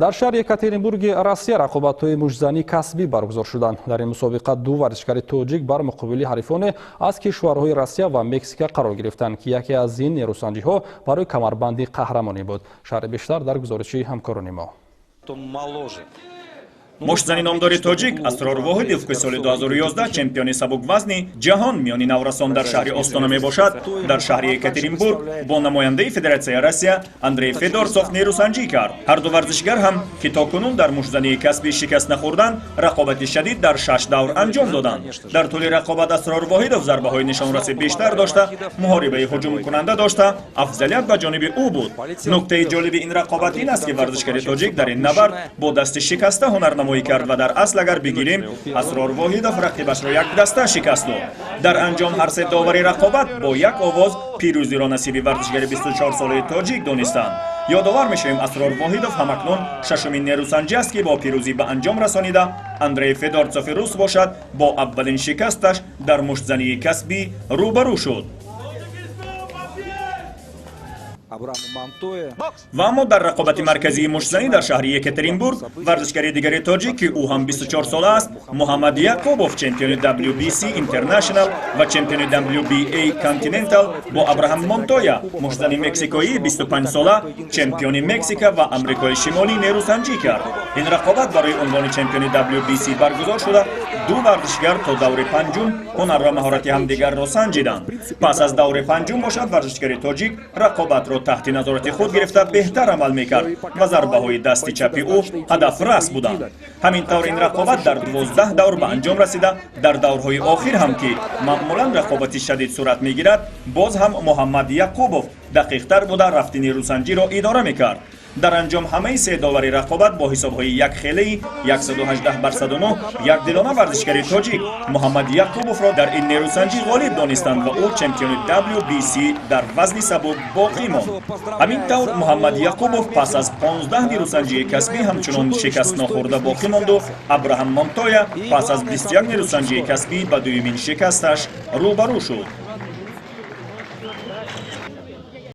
در شهر یکاترینبورگ روسیه رقابت‌های مجزنی کسبی برگزار شدند. در این مسابقه دو ورزشکار تاجیک بر مقابل حریفان از کشورهای روسیه و مکزیک قرار گرفتند که یکی از این نیروسنجی‌ها برای کمربندی قهرمانی بود. شرح بیشتر در گزارش همکاران ما. مشتزنی نامدار تاجیک اسرار واحدیف که سال 2011 چمپیون سبک وزنی جهان میانی نورسان در شهر آستانا می باشد، در شهر یکاترینبورگ با نماینده فدراسیون روسیه اندری فدورسوف نیروسنجی کرد. هر دو ورزشگر هم که تاکنون در مشتزنی کسبی شکست نخوردند، رقابت شدید در 6 دور انجام دادند. در طول رقابت اسرار واحدیف ضربه های نشانرس بیشتر داشته، محاربه هجوم کننده داشته، افضلیت به جانب او بود. نکته جالب این رقابت این است که ورزشکار تاجیک در این نبرد با دست شکسته هنرنمایی کرد و در اصل اگر بگیریم اسرار واحدیف رقیبش را یک دسته شکست داد. در انجام هر سه داور رقابت با یک آواز پیروزی را نصیب ورزشگر 24 ساله تاجیک دانستند. یادآور میشویم اسرار واحدیف همکنون ششمین نیروسنجی است که با پیروزی به انجام رسانیده. اندری فدورسوف روس باشد با اولین شکستش در مشتزنی کسبی روبرو شد. و اما در رقابت مرکزی مشتزنی در شهر یکاترینبورگ ورزشکار دیگر تاجیک که او هم 24 ساله است، محمد یعقوبوف چمپیون WBC اینترنشنال و چمپیون WBA کانتیننتال با ابراهام مونتویا مشتزن مکزیکایی 25 ساله چمپیون مکزیک و آمریکای شمالی نیروسنجی کرد. این رقابت برای عنوان چمپیون WBC برگزار شده. دو ورزشگر تا دور پنجم هنر و مهارت همدیگر را سنجیدند. پس از دور پنجم باشد ورزشکار تاجیک رقابت را تحت نظارت خود گرفته بهتر عمل میکرد و ضربه های دستی چپی او هدف رس بودند. همینطور این رقابت در 12 دور به انجام رسیده. در دورهای آخر هم که معمولا رقابت شدید صورت میگیرد، باز هم محمد یعقوبوف دقیق تر بوده رفت نیروسنجی را اداره میکرد. در انجام همه سه داور رقابت با حساب‌های یک خیلی 118-109 یک دلانه ورزشکار تاجیک محمد یعقوبوف را در این نیروسنجی غالب دانستند و او چمپیون WBC در وزن سبک باقی ماند. همینطور محمد یعقوبوف پس از 15 نیروسنجی کسبی همچنان شکست نخورده باقی ماند و ابراهام مونتویا پس از 21 نیروسنجی کسبی به دومین شکستش روبرو شد.